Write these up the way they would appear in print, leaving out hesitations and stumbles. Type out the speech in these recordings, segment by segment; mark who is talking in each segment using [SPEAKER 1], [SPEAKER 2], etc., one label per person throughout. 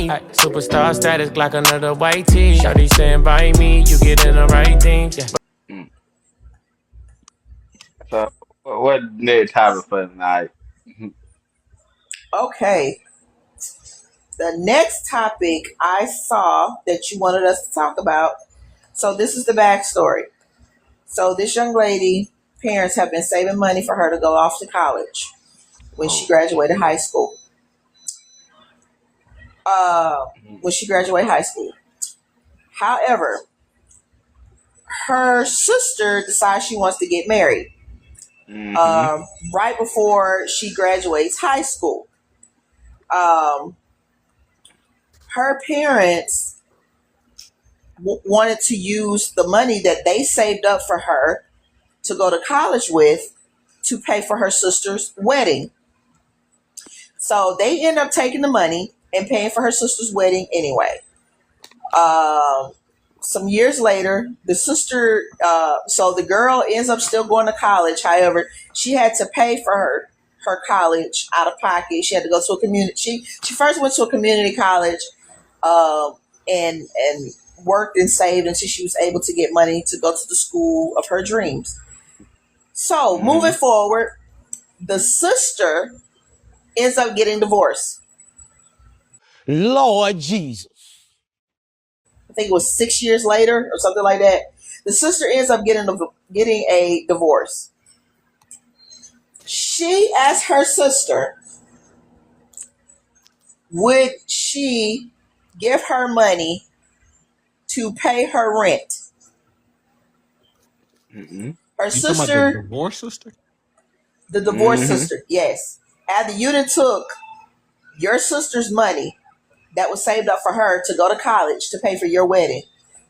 [SPEAKER 1] me. Superstar status, Glock another white tee. Shawty stand by me, you getting the right things. Yeah.
[SPEAKER 2] Mm. So, what next topic for tonight?
[SPEAKER 3] Okay. The next topic I saw that you wanted us to talk about. So this is the backstory. So this young lady, parents have been saving money for her to go off to college when she
[SPEAKER 2] Oh,
[SPEAKER 3] graduated high
[SPEAKER 2] shit.
[SPEAKER 3] school. Uh, when she graduated high school. However, her sister decides she wants to get married
[SPEAKER 2] Mm-hmm.
[SPEAKER 3] right before she graduates high school. Um, her parents wanted to use the money that they saved up for her to go to college with to pay for her sister's wedding. So they end up taking the money and paying for her sister's wedding anyway. Um, some years later, the sister, so the girl ends up still going to college. However, she had to pay for her college out of pocket. She had to go to a community. She first went to a community college, um, and worked and saved until she was able to get money to go to the school of her dreams. So moving
[SPEAKER 2] Mm-hmm.
[SPEAKER 3] forward, the sister ends up getting divorced.
[SPEAKER 1] Lord Jesus.
[SPEAKER 3] I think it was 6 years later or something like that. The sister ends up getting a divorce. She asked her sister, would she give her money to pay her rent?
[SPEAKER 2] Mm-hmm.
[SPEAKER 3] Her
[SPEAKER 4] You talking about the
[SPEAKER 3] sister,
[SPEAKER 4] divorce sister?
[SPEAKER 3] the divorced
[SPEAKER 2] Mm-hmm.
[SPEAKER 3] sister, yes. After you done took your sister's money that was saved up for her to go to college to pay for your wedding.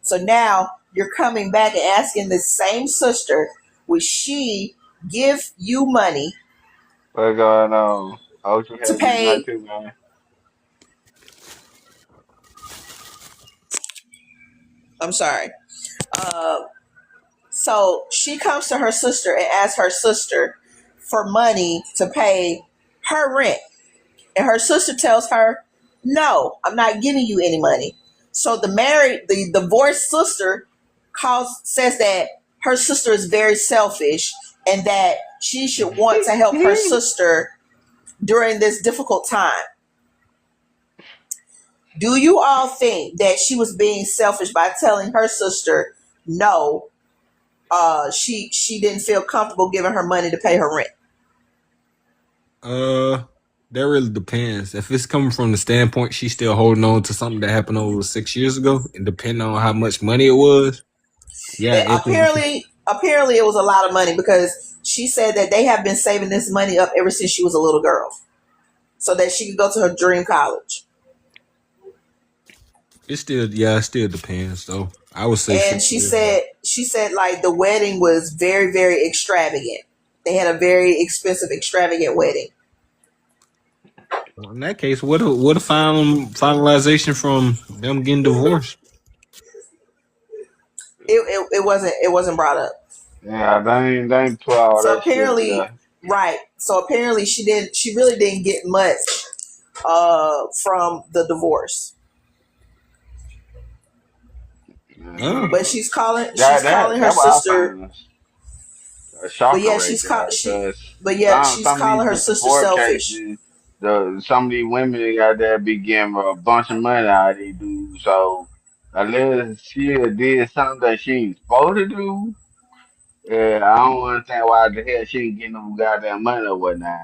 [SPEAKER 3] So now you're coming back and asking the same sister, would she give you money
[SPEAKER 2] What's going on? I what you
[SPEAKER 3] to
[SPEAKER 2] had to tonight
[SPEAKER 3] pay?
[SPEAKER 2] too, man.
[SPEAKER 3] I'm sorry. Uh, so she comes to her sister and asks her sister for money to pay her rent. And her sister tells her, no, I'm not giving you any money. So the divorced sister says that her sister is very selfish and that she should want to help her sister during this difficult time. Do you all think that she was being selfish by telling her sister no? She didn't feel comfortable giving her money to pay her rent.
[SPEAKER 4] Uh, that really depends. If it's coming from the standpoint she's still holding on to something that happened over 6 years ago, and depending on how much money it was, yeah, it could.
[SPEAKER 3] Apparently, it was a lot of money because she said that they have been saving this money up ever since she was a little girl, so that she could go to her dream college.
[SPEAKER 4] It still depends. So I would say
[SPEAKER 3] And
[SPEAKER 4] 6 years.
[SPEAKER 3] she said like the wedding was very very extravagant. They had a very expensive extravagant wedding.
[SPEAKER 4] Well, in that case, what a finalization from them getting divorced?
[SPEAKER 3] It wasn't brought up.
[SPEAKER 2] Yeah, they ain't put all
[SPEAKER 3] So
[SPEAKER 2] that shit over
[SPEAKER 3] apparently,
[SPEAKER 2] there.
[SPEAKER 3] right. So apparently she really didn't get much from the divorce.
[SPEAKER 4] Oh,
[SPEAKER 2] Mm-hmm.
[SPEAKER 3] But she's
[SPEAKER 2] That
[SPEAKER 3] calling her
[SPEAKER 2] that what I
[SPEAKER 3] sister.
[SPEAKER 2] find a
[SPEAKER 3] But
[SPEAKER 2] shocker
[SPEAKER 3] yeah,
[SPEAKER 2] right there,
[SPEAKER 3] she's
[SPEAKER 2] some of these
[SPEAKER 3] calling her sister
[SPEAKER 2] divorce
[SPEAKER 3] selfish.
[SPEAKER 2] cases, some of these women they got there be getting a bunch of money out of these dudes. So unless she did something that she ain't supposed to do, yeah, I don't understand why the hell she ain't getting no goddamn money or whatnot.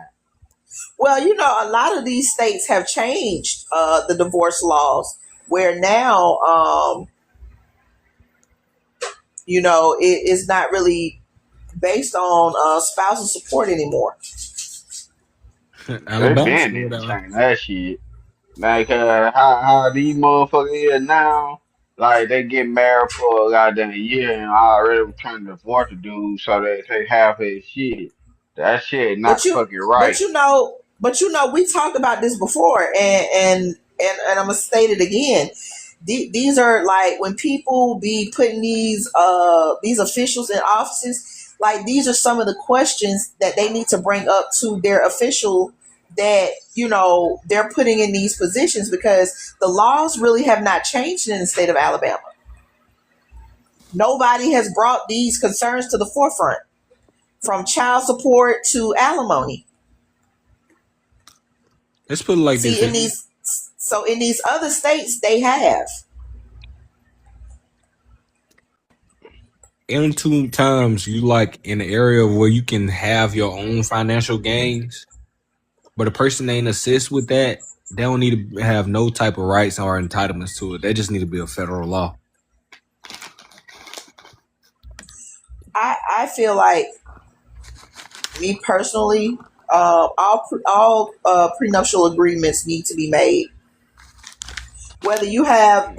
[SPEAKER 3] Well, a lot of these states have changed the divorce laws where now, it is not really based on spousal support anymore.
[SPEAKER 2] They
[SPEAKER 4] Alabama
[SPEAKER 2] been
[SPEAKER 4] still
[SPEAKER 2] need to
[SPEAKER 4] that way.
[SPEAKER 2] change that shit. Like how these motherfuckers is now, like they get married for a goddamn year and already trying to divorce the dude so they take half his shit. That shit
[SPEAKER 3] But
[SPEAKER 2] not
[SPEAKER 3] you,
[SPEAKER 2] fucking right.
[SPEAKER 3] we talked about this before, and I'm gonna state it again. These are like when people be putting these officials in offices. Like these are some of the questions that they need to bring up to their official that, they're putting in these positions, because the laws really have not changed in the state of Alabama. Nobody has brought these concerns to the forefront, from child support to alimony.
[SPEAKER 4] Let's put it like this.
[SPEAKER 3] See, in these other states, they have.
[SPEAKER 4] In two times, you like in the area where you can have your own financial gains, but a person ain't assist with that, they don't need to have no type of rights or entitlements to it. They just need to be a federal law.
[SPEAKER 3] I feel like, me personally, all prenuptial agreements need to be made, whether you have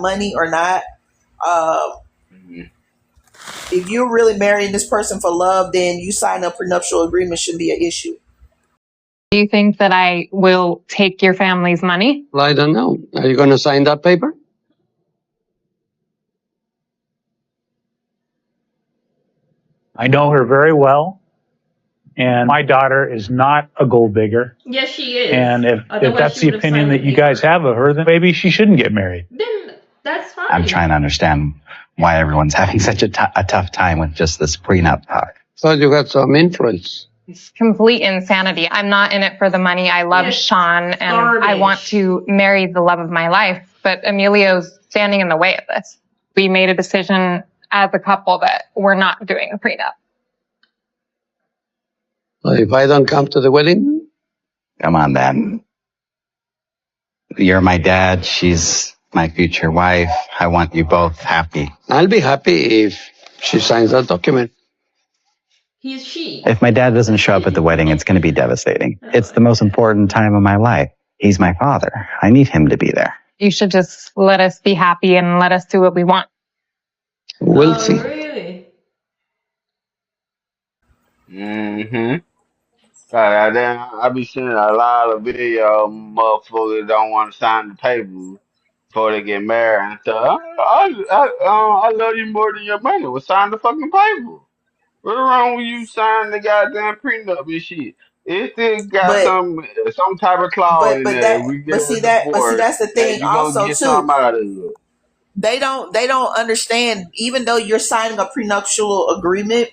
[SPEAKER 3] money or not. If you're really marrying this person for love, then you sign a prenuptial agreement, shouldn't be an issue.
[SPEAKER 5] Do you think that I will take your family's money?
[SPEAKER 6] Well, I don't know. Are you going to sign that paper?
[SPEAKER 7] I know her very well, and my daughter is not a gold digger.
[SPEAKER 8] Yes, she is.
[SPEAKER 7] And if that's the opinion that you guys have of her, then maybe she shouldn't get married.
[SPEAKER 8] Then that's fine.
[SPEAKER 9] I'm trying to understand why everyone's having such a tough time with just this prenup talk.
[SPEAKER 6] Thought you got some influence.
[SPEAKER 5] It's complete insanity. I'm not in it for the money. I love Sean, and I want to marry the love of my life. But Emilio's standing in the way of this. We made a decision as a couple that we're not doing a prenup.
[SPEAKER 6] So if I don't come to the wedding?
[SPEAKER 9] Come on, then. You're my dad. She's my future wife. I want you both happy.
[SPEAKER 6] I'll be happy if she signs that document.
[SPEAKER 8] He's she.
[SPEAKER 9] If my dad doesn't show up at the wedding, it's going to be devastating. It's the most important time of my life. He's my father. I need him to be there.
[SPEAKER 5] You should just let us be happy and let us do what we want.
[SPEAKER 6] We'll see.
[SPEAKER 8] Really?
[SPEAKER 2] I be seeing a lot of video motherfuckers don't want to sign the paper before they get married and stuff. I love you more than your money. Well, sign the fucking paper. What's wrong with you signing the goddamn prenup and shit? It still got
[SPEAKER 3] But
[SPEAKER 2] some type of clause in there. If we get a divorce,
[SPEAKER 3] that's the thing
[SPEAKER 2] you gonna
[SPEAKER 3] also
[SPEAKER 2] get
[SPEAKER 3] too.
[SPEAKER 2] something out of it.
[SPEAKER 3] They don't understand, even though you're signing a prenuptial agreement,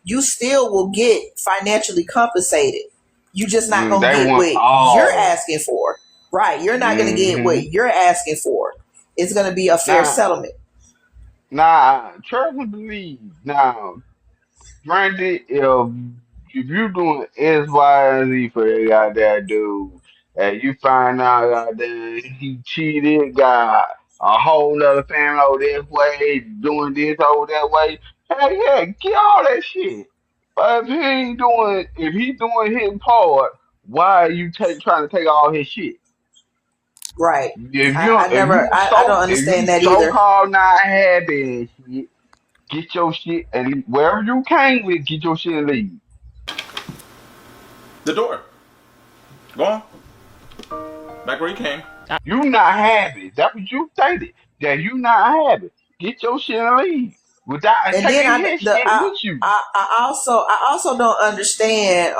[SPEAKER 3] you still will get financially compensated. You just not gonna get what you're asking for. Right. You're not gonna get what you're asking for. It's gonna be a fair settlement.
[SPEAKER 2] Trust and believe. Now, granted, if you doing X, Y, and Z for that goddamn dude, and you find out goddamn he cheated, got a whole nother family over this way, doing this over that way, hell yeah, get all that shit. But if he doing his part, why are you trying to take all his shit?
[SPEAKER 3] Right.
[SPEAKER 2] I
[SPEAKER 3] don't understand that
[SPEAKER 2] so
[SPEAKER 3] either.
[SPEAKER 2] called not happy and shit, get your shit and wherever you came with, get your shit and leave.
[SPEAKER 10] The door. Go on. Back where you came.
[SPEAKER 2] You not happy. That's what you stated. That you not happy. Get your shit and leave. Without
[SPEAKER 3] And
[SPEAKER 2] taking
[SPEAKER 3] then
[SPEAKER 2] his shit with you.
[SPEAKER 3] I also don't understand.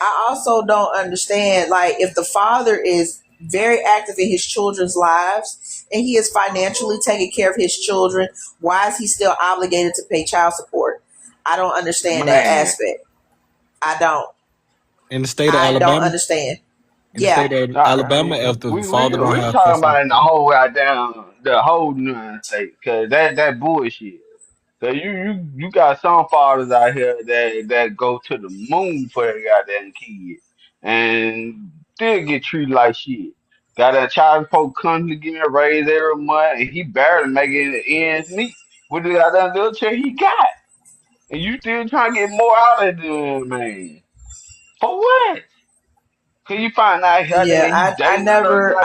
[SPEAKER 3] I also don't understand, like, if the father is very active in his children's lives and he is financially taking care of his children, why is he still obligated to pay child support? I don't understand that aspect. I don't.
[SPEAKER 4] In the state of Alabama,
[SPEAKER 3] I don't understand.
[SPEAKER 4] In the state of Alabama, if the father don't have
[SPEAKER 2] talking about in the whole the whole United States, because that bullshit. So you got some fathers out here that go to the moon for their goddamn kid and still get treated like shit. Got a child support constantly getting raised every month, and he barely making the ends meet with the goddamn little check he got, and you still trying to get more out of them, man. For what? Can you find out how
[SPEAKER 3] I never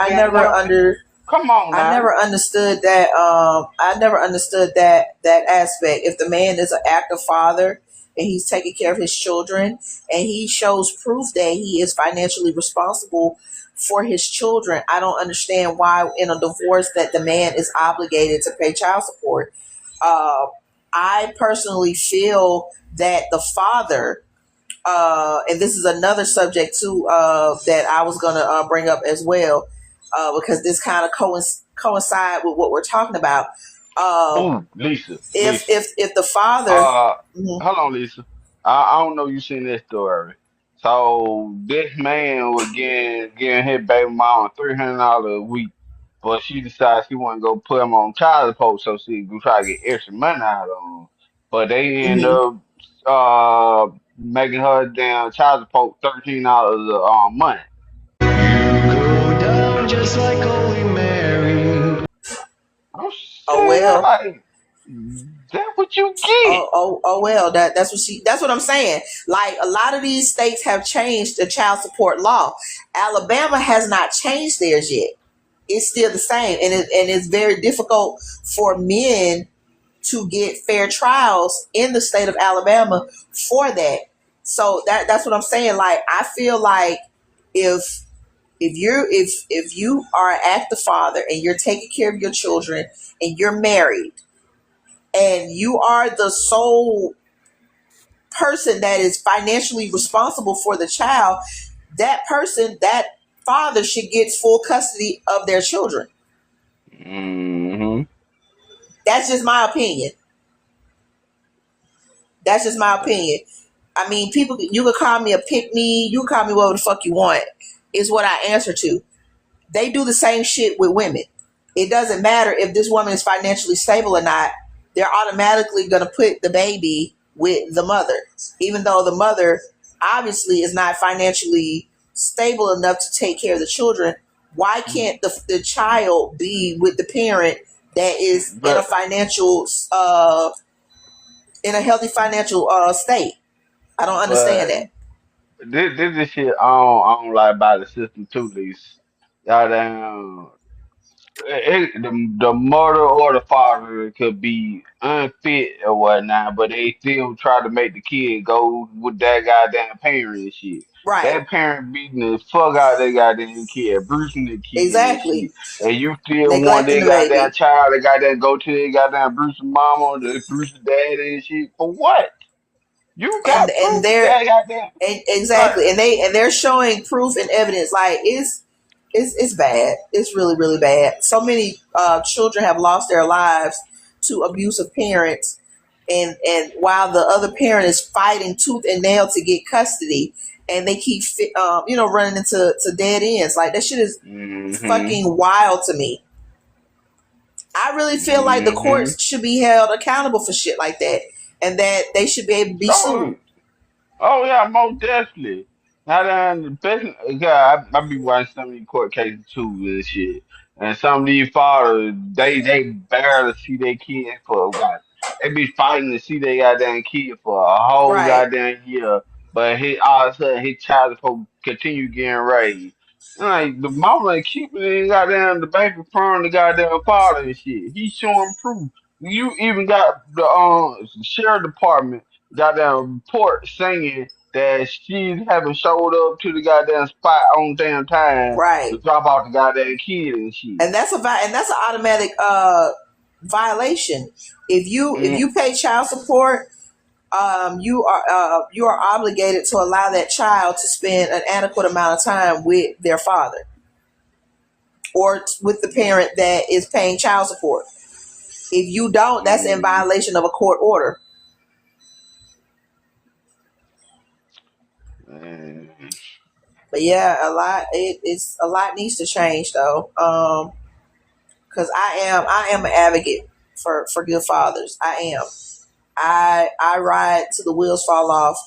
[SPEAKER 2] Come on, now.
[SPEAKER 3] I never understood that. I never understood that aspect. If the man is an active father and he's taking care of his children and he shows proof that he is financially responsible for his children, I don't understand why in a divorce that the man is obligated to pay child support. I personally feel that the father and this is another subject too that I was going to bring up as well, because this kind of coincide with what we're talking about.
[SPEAKER 2] Oh, Lisa,
[SPEAKER 3] If
[SPEAKER 2] Lisa.
[SPEAKER 3] the father,
[SPEAKER 2] Uh,
[SPEAKER 3] mhm,
[SPEAKER 2] hold on, Lisa. I don't know you seen this story. So this man was getting his baby mama $300 a week, but she decided she want to go put him on child support so she could try to get extra money out of him. But they end
[SPEAKER 3] mhm.
[SPEAKER 2] up making her damn child support $13 a month.
[SPEAKER 11] Go down just like Holy Mary.
[SPEAKER 2] I'm
[SPEAKER 3] Oh
[SPEAKER 2] saying that
[SPEAKER 3] well.
[SPEAKER 2] like that's what you get.
[SPEAKER 3] Oh well, that's what I'm saying. Like, a lot of these states have changed the child support law. Alabama has not changed theirs yet. It's still the same, and it's very difficult for men to get fair trials in the state of Alabama for that. So that's what I'm saying. Like, I feel like if if you are an active father and you're taking care of your children and you're married and you are the sole person that is financially responsible for the child, that father should get full custody of their children.
[SPEAKER 2] Hmm.
[SPEAKER 3] That's just my opinion. That's just my opinion. I mean, people, you could call me a pick me, you can call me whatever the fuck you want. Is what I answer to. They do the same shit with women. It doesn't matter if this woman is financially stable or not. They're automatically going to put the baby with the mother, even though the mother obviously is not financially stable enough to take care of the children. Why can't the child be with the parent that is in a
[SPEAKER 2] But
[SPEAKER 3] financial, in a healthy financial state? I don't understand
[SPEAKER 2] but
[SPEAKER 3] that.
[SPEAKER 2] this is shit I don't like about the system too, Lisa. Goddamn, the mother or the father could be unfit or whatnot, but they still try to make the kid go with that goddamn parent and shit.
[SPEAKER 3] Right.
[SPEAKER 2] That parent beating the fuck out of that goddamn kid, bruising the kid and
[SPEAKER 3] Exactly.
[SPEAKER 2] shit. And you still want
[SPEAKER 3] Neglecting
[SPEAKER 2] that
[SPEAKER 3] the
[SPEAKER 2] goddamn
[SPEAKER 3] baby.
[SPEAKER 2] child that goddamn go to their goddamn bruising mama, the bruising daddy and shit. For what? You got
[SPEAKER 3] And
[SPEAKER 2] proof
[SPEAKER 3] they're
[SPEAKER 2] that goddamn like
[SPEAKER 3] exactly, and they're showing proof and evidence. Like, it's bad. It's really, really bad. So many children have lost their lives to abusive parents, and while the other parent is fighting tooth and nail to get custody, and they keep running into dead ends. Like, that shit is
[SPEAKER 2] mm-hmm,
[SPEAKER 3] fucking wild to me. I really feel like the
[SPEAKER 2] mm-hmm.
[SPEAKER 3] courts should be held accountable for shit like that, and that they should be able to be
[SPEAKER 2] So
[SPEAKER 3] sued.
[SPEAKER 2] oh yeah, most definitely. Now then, the best, yeah, I be watching some of these court cases too and shit. And some of these fathers, they barely see their kids for what? They be fighting to see their goddamn kid for a whole
[SPEAKER 3] Right,
[SPEAKER 2] goddamn year, but all of a sudden his child is supposed to continue getting raised. Like the mama ain't keeping it goddamn the baby from the goddamn father and shit. He's showing proof. You even got the sheriff department goddamn report saying that she haven't showed up to the goddamn spot on damn time
[SPEAKER 3] right.
[SPEAKER 2] to drop off the goddamn kid and shit.
[SPEAKER 3] And that's an automatic violation. If
[SPEAKER 2] Mm,
[SPEAKER 3] you pay child support, you are obligated to allow that child to spend an adequate amount of time with their father or with the parent that is paying child support. If you don't, that's in
[SPEAKER 2] mm,
[SPEAKER 3] violation of a court order.
[SPEAKER 2] mm,
[SPEAKER 3] But yeah, it's a lot needs to change though. Because I am an advocate for good fathers. I am. I ride to the wheels fall off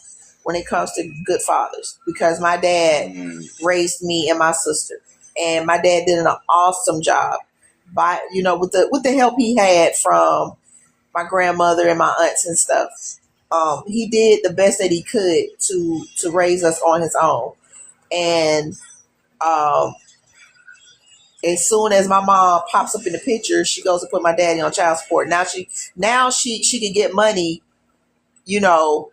[SPEAKER 3] when it comes to good fathers, because my dad
[SPEAKER 2] mm,
[SPEAKER 3] raised me and my sister, and my dad did an awesome job by with the help he had from my grandmother and my aunts and stuff. He did the best that he could to raise us on his own, and um, as soon as my mom pops up in the picture, she goes to put my daddy on child support. Now she can get money. You know,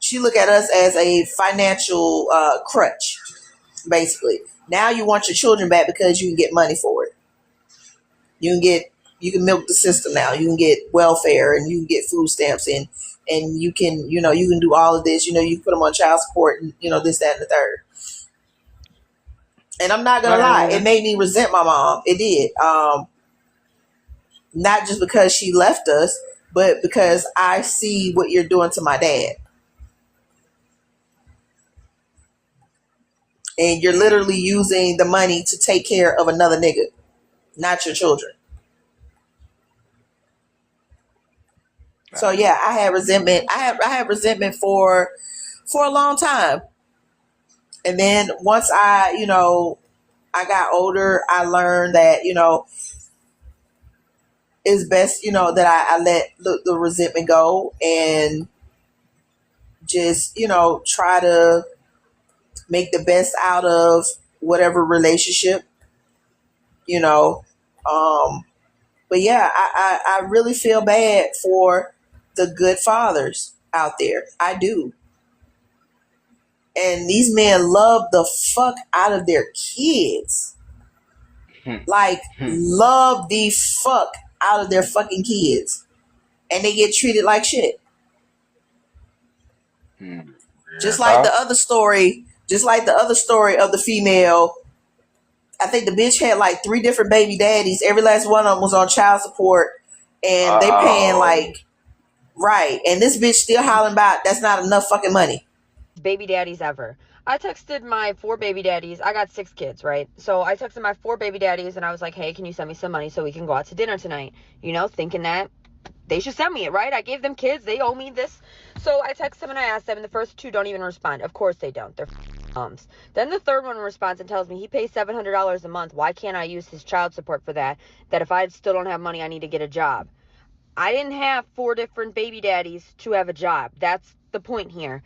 [SPEAKER 3] she look at us as a financial crutch, basically. Now you want your children back because you can get money for it. You can get You can milk the system now. You can get welfare and you can get food stamps and you can, you can do all of this. You put them on child support and, this, that, and the third. And I'm not going to lie. It
[SPEAKER 2] Man,
[SPEAKER 3] made me resent my mom. It did. Not just because she left us, but because I see what you're doing to my dad. And you're literally using the money to take care of another nigga, not your children. So yeah, I had resentment. I had resentment for a long time. And then once I got older, I learned that, it's best, that I let the resentment go and just, try to make the best out of whatever relationship, you know. But yeah, I really feel bad for the good fathers out there. I do. And these men love the fuck out of their kids. Like, love the fuck out of their fucking kids. And they get treated like shit. Just like the other story of the female. I think the bitch had like 3 different baby daddies. Every last one of them was on child support. And they paying like, right. And this bitch still hollering about that's not enough fucking money.
[SPEAKER 12] Baby daddies ever. I texted my 4 baby daddies. I got 6 kids, right? So I texted my 4 baby daddies and I was like, hey, can you send me some money so we can go out to dinner tonight? Thinking that they should send me it, right? I gave them kids. They owe me this. So I text them and I asked them, and the first 2 don't even respond. Of course they don't. They're moms. Then the third one responds and tells me he pays $700 a month. Why can't I use his child support for that? That if I still don't have money, I need to get a job. I didn't have 4 different baby daddies to have a job. That's the point here.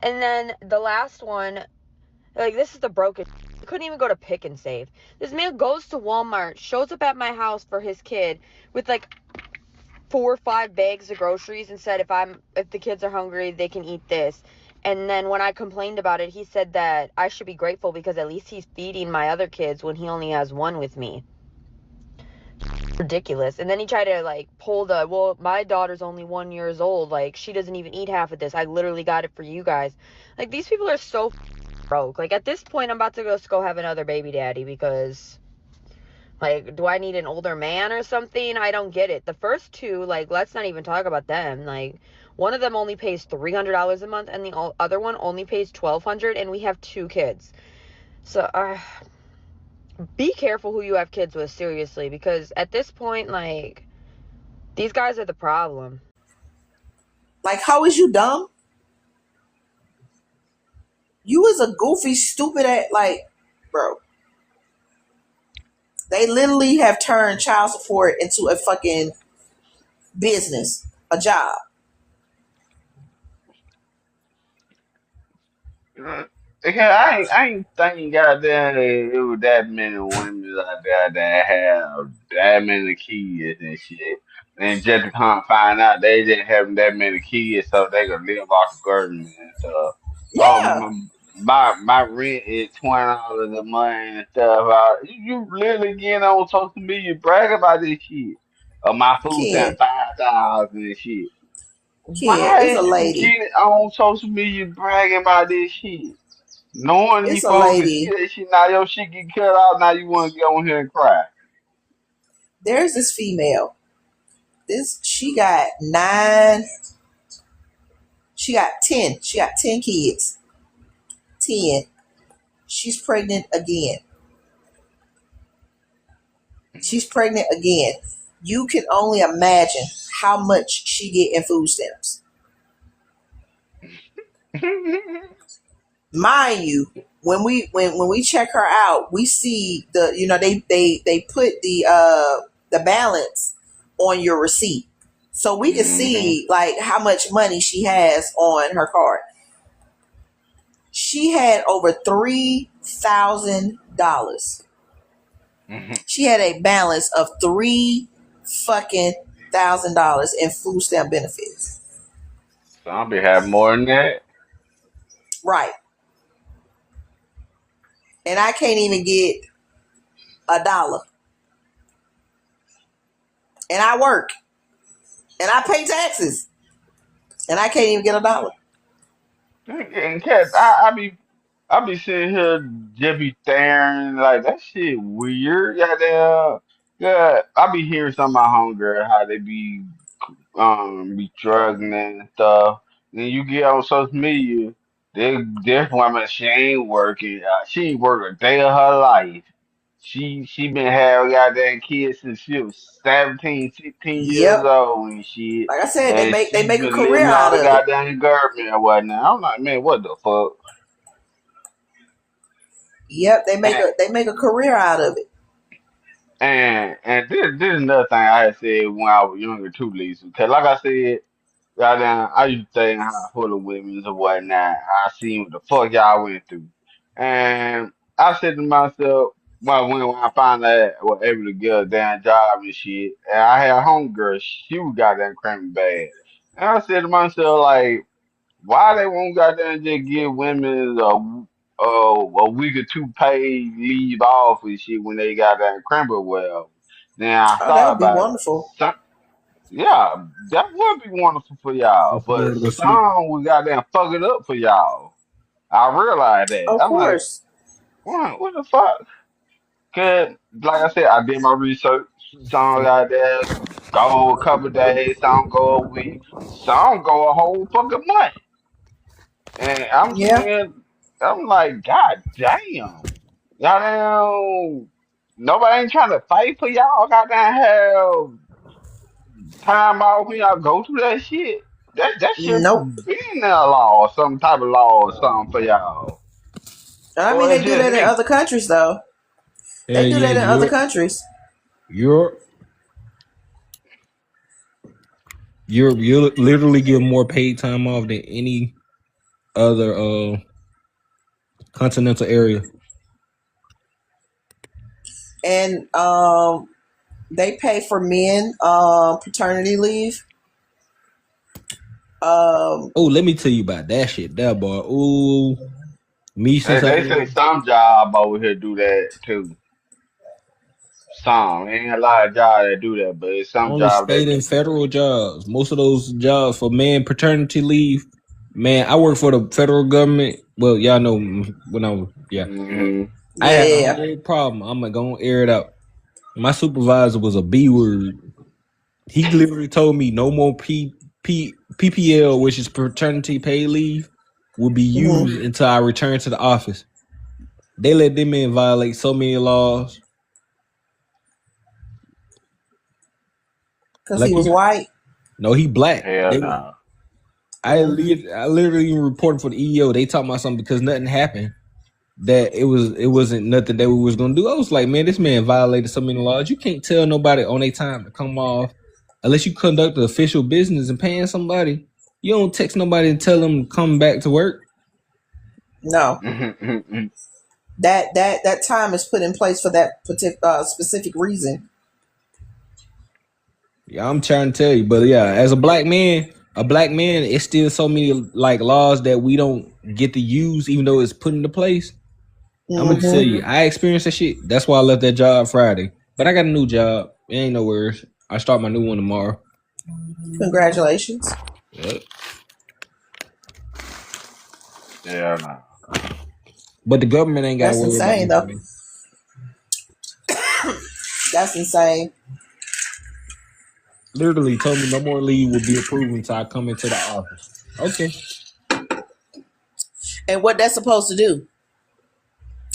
[SPEAKER 12] And then the last one, like, this is the broken. I couldn't even go to Pick and Save. This man goes to Walmart, shows up at my house for his kid with like 4 or 5 bags of groceries and said, if the kids are hungry, they can eat this. And then when I complained about it, he said that I should be grateful because at least he's feeding my other kids when he only has one with me. Ridiculous. And then he tried to like pull well, my daughter's only 1 year old, like she doesn't even eat half of this, I literally got it for you guys. Like, these people are so broke. Like, at this point I'm about to go have another baby daddy because, like, do I need an older man or something? I don't get it. The first 2, like, let's not even talk about them. Like, one of them only pays $300 a month and the other one only pays $1,200, and we have 2 kids. So be careful who you have kids with, seriously, because at this point, like, these guys are the problem.
[SPEAKER 3] Like, how is you dumb? You was a goofy, stupid like, bro. They literally have turned child support into a fucking business, a job.
[SPEAKER 2] I ain't thinking goddamn it was that many women out there that have that many kids and shit. And just to come find out they just having that many kids so they can live off the government and stuff.
[SPEAKER 3] Yeah.
[SPEAKER 2] My rent is $20 a month and stuff. You literally getting on social media brag about this shit. Or my food stamp
[SPEAKER 3] Kid.
[SPEAKER 2] 5,000 and shit.
[SPEAKER 3] Kid.
[SPEAKER 2] Why
[SPEAKER 3] It's a
[SPEAKER 2] is you
[SPEAKER 3] lady.
[SPEAKER 2] getting on social media bragging about this shit? Knowing
[SPEAKER 3] It's
[SPEAKER 2] these
[SPEAKER 3] a
[SPEAKER 2] folks can see
[SPEAKER 3] lady.
[SPEAKER 2] that shit, now your shit get cut out, now you want to get on here and cry.
[SPEAKER 3] There's this female. She got 9. She got 10. She got 10 kids. 10. She's pregnant again. She's pregnant again. You can only imagine how much she get in food stamps. Mind you, when we check her out, we see they put the balance on your receipt, so we can see like how much money she has on her card. She had over $3,000. She had a balance of $3,000 in food stamp benefits.
[SPEAKER 2] Some be having more than that.
[SPEAKER 3] Right. And I can't even get $1. and I work and I pay taxes and I can't even get $1.
[SPEAKER 2] And cat, I be sitting here just be staring like that shit weird. Goddamn. Yeah, I be hearing some of my homegirl how they be drugging and stuff. Then you get on social media, this woman she ain't working. She ain't worked a day of her life. She been having goddamn kids since she was 17, 16 years
[SPEAKER 3] Yep.
[SPEAKER 2] old and shit.
[SPEAKER 3] Like I said,
[SPEAKER 2] And
[SPEAKER 3] they
[SPEAKER 2] she
[SPEAKER 3] make a
[SPEAKER 2] been
[SPEAKER 3] career
[SPEAKER 2] living
[SPEAKER 3] out
[SPEAKER 2] on the
[SPEAKER 3] of it.
[SPEAKER 2] goddamn government or whatnot. I'm like, man, what the fuck?
[SPEAKER 3] Yep,
[SPEAKER 2] And
[SPEAKER 3] they make a career out of it.
[SPEAKER 2] this is another thing I had said when I was younger too, Lisa. Cause like I said. Goddamn, I used to think how full of women and whatnot. I seen what the fuck y'all went through. And I said to myself, well, when I finally was able to get a damn job and shit, and I had a homegirl, she was goddamn cramming bad. And I said to myself, like, why they won't goddamn just give women a week or two paid leave off and shit when they goddamn cramper well. Then I
[SPEAKER 3] Oh, that
[SPEAKER 2] thought
[SPEAKER 3] would be
[SPEAKER 2] about it.
[SPEAKER 3] wonderful.
[SPEAKER 2] Yeah, that would be wonderful for y'all,
[SPEAKER 4] If you
[SPEAKER 2] but
[SPEAKER 4] go to go sleep.
[SPEAKER 2] some we goddamn fuck it up for y'all. I realize that.
[SPEAKER 3] Of
[SPEAKER 2] I'm like,
[SPEAKER 3] course.
[SPEAKER 2] what the fuck? Cause like I said, I did my research. Some goddamn go a couple days, some go a week, some go a whole fucking month. And
[SPEAKER 3] Yeah.
[SPEAKER 2] I'm like, God damn. Goddamn, nobody ain't trying to fight for y'all. Goddamn have time off when y'all go through that shit. That should
[SPEAKER 3] Nope.
[SPEAKER 2] be in there law or some type of law or something for y'all.
[SPEAKER 3] I mean,
[SPEAKER 2] Or
[SPEAKER 3] they
[SPEAKER 2] it's
[SPEAKER 3] do
[SPEAKER 2] just
[SPEAKER 3] that in
[SPEAKER 2] me.
[SPEAKER 3] other countries, though.
[SPEAKER 4] Hell
[SPEAKER 3] They do
[SPEAKER 4] yeah,
[SPEAKER 3] that in other countries.
[SPEAKER 4] Europe, Europe, you literally get more paid time off than any other continental area.
[SPEAKER 3] And they pay for men paternity leave.
[SPEAKER 4] Oh, let me tell you about that shit, that boy. Ooh, me since I
[SPEAKER 2] They say some job over here do that too. Some ain't a lot of jobs that do that, but it's some
[SPEAKER 4] only
[SPEAKER 2] jobs that
[SPEAKER 4] state
[SPEAKER 2] do
[SPEAKER 4] and
[SPEAKER 2] that.
[SPEAKER 4] federal jobs. Most of those jobs for man paternity leave. Man, I work for the federal government. Well, y'all know when I was
[SPEAKER 2] Hmm.
[SPEAKER 4] I had a
[SPEAKER 3] Yeah.
[SPEAKER 4] whole problem. I'm gonna air it out. My supervisor was a B word. He literally told me no more PPL, which is paternity pay leave, will be
[SPEAKER 3] Because
[SPEAKER 4] used until I return to the office. They let them in violate so many laws.
[SPEAKER 3] he
[SPEAKER 4] Like
[SPEAKER 3] was
[SPEAKER 4] you,
[SPEAKER 3] white.
[SPEAKER 4] no, he black.
[SPEAKER 2] Hell no.
[SPEAKER 4] I literally reported for the EO. They talking about something because nothing happened. That it wasn't nothing that we was gonna do. I was like, man, this man violated so many laws. You can't tell nobody on their time to come off unless you conduct the official business and paying somebody. You don't text nobody and tell them to come back to work.
[SPEAKER 3] No, that time is put in place for that particular specific reason.
[SPEAKER 4] Yeah, I'm trying to tell you, but yeah, as a black man, it's still so many like laws that we don't get to use, even though it's put into place. I'm gonna tell you,
[SPEAKER 3] Hmm.
[SPEAKER 4] I experienced that shit. That's why I left that job Friday. But I got a new job. It ain't no worries. I start my new one tomorrow.
[SPEAKER 3] Congratulations.
[SPEAKER 4] Yep.
[SPEAKER 2] Hell no.
[SPEAKER 4] But the government ain't got to
[SPEAKER 3] That's
[SPEAKER 4] worry about
[SPEAKER 3] insane,
[SPEAKER 4] me.
[SPEAKER 3] though. That's insane.
[SPEAKER 4] Literally told me no more leave will be approved until I come into the office. Okay.
[SPEAKER 3] And what that's supposed to do?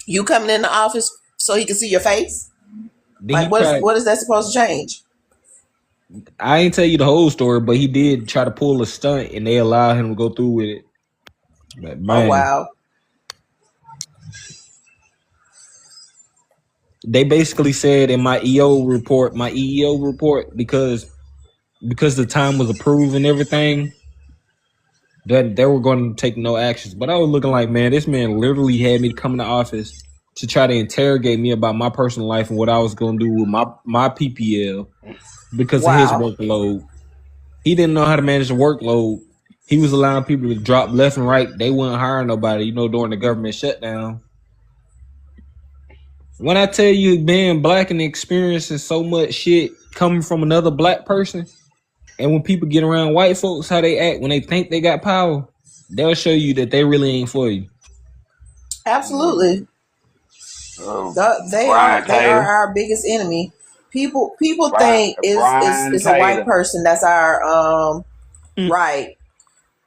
[SPEAKER 3] You coming in the office so he can see your face?
[SPEAKER 4] Then he
[SPEAKER 3] Like,
[SPEAKER 4] tried.
[SPEAKER 3] what is that supposed to change?
[SPEAKER 4] I ain't tell you the whole story, but he did try to pull a stunt, and they allowed him to go through with it. But
[SPEAKER 3] Oh
[SPEAKER 4] man,
[SPEAKER 3] wow.
[SPEAKER 4] they basically said in my EEO report, because the time was approved and everything, that they were going to take no actions. But I was looking like, man, this man literally had me come in the office to try to interrogate me about my personal life and what I was going to do with my PPL because of his
[SPEAKER 3] Wow.
[SPEAKER 4] workload. He didn't know how to manage the workload. He was allowing people to drop left and right. They weren't hiring nobody, during the government shutdown. When I tell you being black and experiencing so much shit coming from another black person, and when people get around white folks, how they act when they think they got power, they'll show you that they really ain't for you.
[SPEAKER 3] Absolutely.
[SPEAKER 2] Brian
[SPEAKER 3] They are
[SPEAKER 2] Taylor.
[SPEAKER 3] our biggest enemy. People
[SPEAKER 2] Brian,
[SPEAKER 3] think
[SPEAKER 2] Brian
[SPEAKER 3] is a white
[SPEAKER 2] Taylor.
[SPEAKER 3] person that's our right.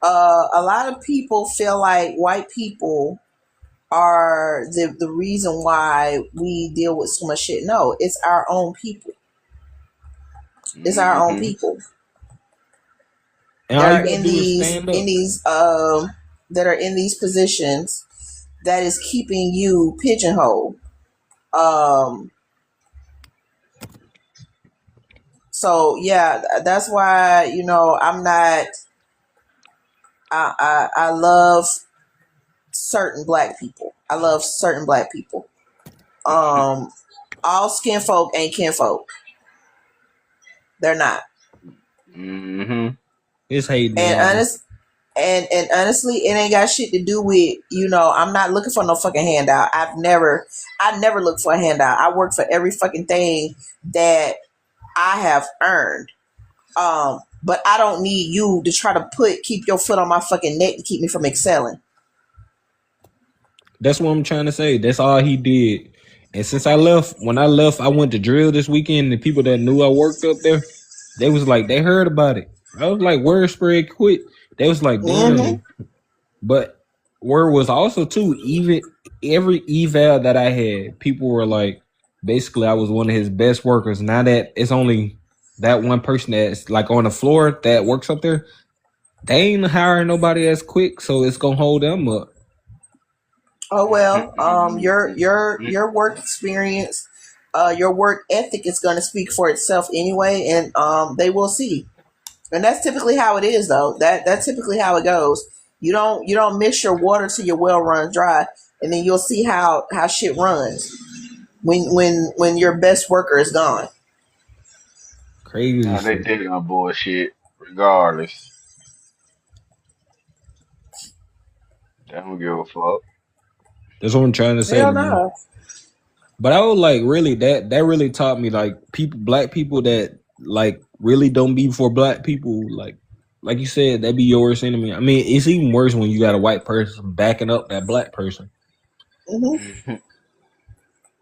[SPEAKER 3] A lot of people feel like white people are the reason why we deal with so much shit. No, it's our own people. It's our own
[SPEAKER 2] Mm-hmm.
[SPEAKER 3] people
[SPEAKER 4] And
[SPEAKER 3] that
[SPEAKER 4] all you
[SPEAKER 3] are
[SPEAKER 4] gotta do is stand up.
[SPEAKER 3] that are in these positions that is keeping you pigeonholed. Um, so yeah, that's why I'm not. I love certain black people. I love certain black people. All skin folk ain't kinfolk. They're not.
[SPEAKER 2] Mm-hmm.
[SPEAKER 4] It's hating
[SPEAKER 3] And
[SPEAKER 4] around.
[SPEAKER 3] honestly, it ain't got shit to do with I'm not looking for no fucking handout. I never look for a handout. I work for every fucking thing that I have earned. But I don't need you to try to keep your foot on my fucking neck to keep me from excelling.
[SPEAKER 4] That's what I'm trying to say. That's all he did. And since I left, when I left, I went to drill this weekend. The people that knew I worked up there, they was like, they heard about it. I was like, word spread quick. They was like,
[SPEAKER 3] Mm-hmm.
[SPEAKER 4] damn. But where was also too, even every eval that I had, people were like, basically, I was one of his best workers. Now that it's only that one person that's like on the floor that works up there, they ain't hiring nobody as quick, so it's gonna hold them up.
[SPEAKER 3] Oh well,
[SPEAKER 2] Mm-hmm.
[SPEAKER 3] your work experience, your work ethic is going to speak for itself anyway, and they will see. And that's typically how it is, though. That's typically how it goes. You don't mix your water till your well runs dry, and then you'll see how shit runs when your best worker is gone.
[SPEAKER 4] Crazy
[SPEAKER 2] Nah, they
[SPEAKER 4] shit.
[SPEAKER 2] taking on bullshit regardless. They don't give a fuck.
[SPEAKER 4] That's what I'm trying to say,
[SPEAKER 3] Hell
[SPEAKER 4] man.
[SPEAKER 3] no.
[SPEAKER 4] But I was like, really, that really taught me like people, black people that like really don't be for black people, like you said, that be your worst enemy. I mean, it's even worse when you got a white person backing up that black person.
[SPEAKER 3] Hmm.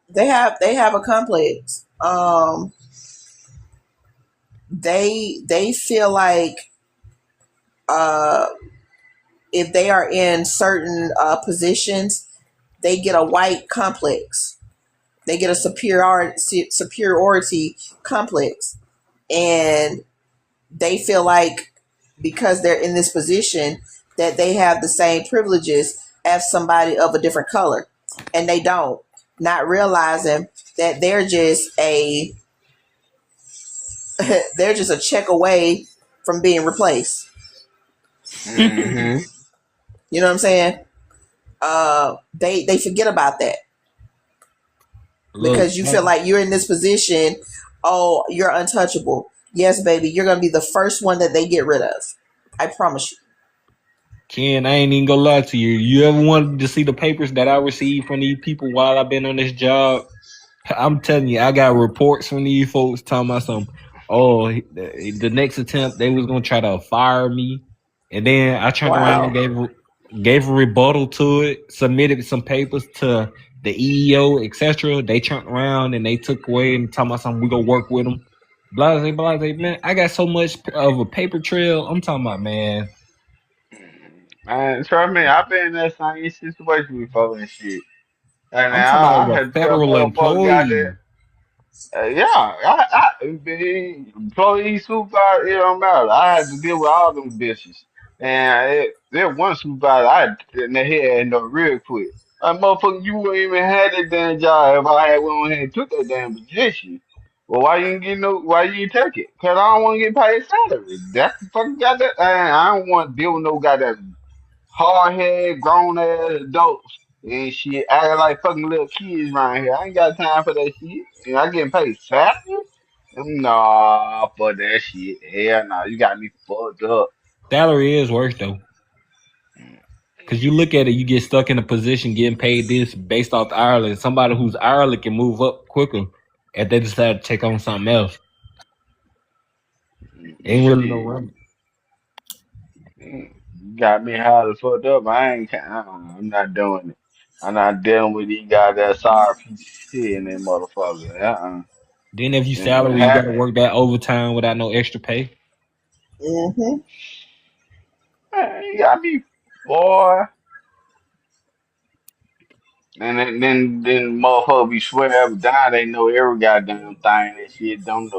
[SPEAKER 3] They have a complex. They feel like uh, if they are in certain positions, they get a white complex. They get a superiority complex, and they feel like because they're in this position that they have the same privileges as somebody of a different color, and they don't. Not realizing that they're just a check away from being replaced.
[SPEAKER 2] Mm-hmm.
[SPEAKER 3] You know what I'm saying? They forget about that
[SPEAKER 4] Look,
[SPEAKER 3] because you feel like you're in this position. Oh, you're untouchable. Yes, baby, you're gonna be the first one that they get rid of. I promise you.
[SPEAKER 4] Ken, I ain't even gonna lie to you. You ever wanted to see the papers that I received from these people while I've been on this job? I'm telling you, I got reports from these folks talking about some. Oh, the next attempt they was gonna try to fire me, and then I turned around and
[SPEAKER 3] Wow.
[SPEAKER 4] gave a rebuttal to it, submitted some papers to the EEO, etc. They turned around and they took away and talking about something. We gonna work with them. Blase, blase, man. I got so much of a paper trail. I'm talking about, man.
[SPEAKER 2] Man, trust me, I've been in that same situation before and shit. And
[SPEAKER 4] I'm talking
[SPEAKER 2] I
[SPEAKER 4] about a
[SPEAKER 2] had to tell
[SPEAKER 4] federal
[SPEAKER 2] motherfuckers out
[SPEAKER 4] employee.
[SPEAKER 2] there. Yeah, the employee supervisor, it don't matter. I had to deal with all them bitches. And there one supervisor I had in the head and no real quick. Motherfucker, you wouldn't even had that damn job if I had went on here and took that damn position. Well, why you didn't take it? Cause I don't want to get paid salary. That's the fucking goddamn, I don't want to deal with no goddamn hard head, grown ass adults and shit, acting like fucking little kids around here. I ain't got time for that shit. And I getting paid salary? Nah, for that shit. Hell nah, you got me fucked up.
[SPEAKER 4] Salary is worse though. Cause you look at it, you get stuck in a position getting paid this based off Ireland. Somebody who's Ireland can move up quicker if they decide to take on something else. Ain't really no
[SPEAKER 2] Shit.
[SPEAKER 4] running.
[SPEAKER 2] Got me highly fucked up. I'm not doing it. I'm not dealing with these guys that sorry piece of shit in that motherfucker.
[SPEAKER 4] Then if you
[SPEAKER 2] And
[SPEAKER 4] salary, you gotta work that overtime without no extra pay.
[SPEAKER 3] Mm-hmm.
[SPEAKER 2] you got me, boy. And then motherfucker be swearing up and down. They know every goddamn thing that shit don't know.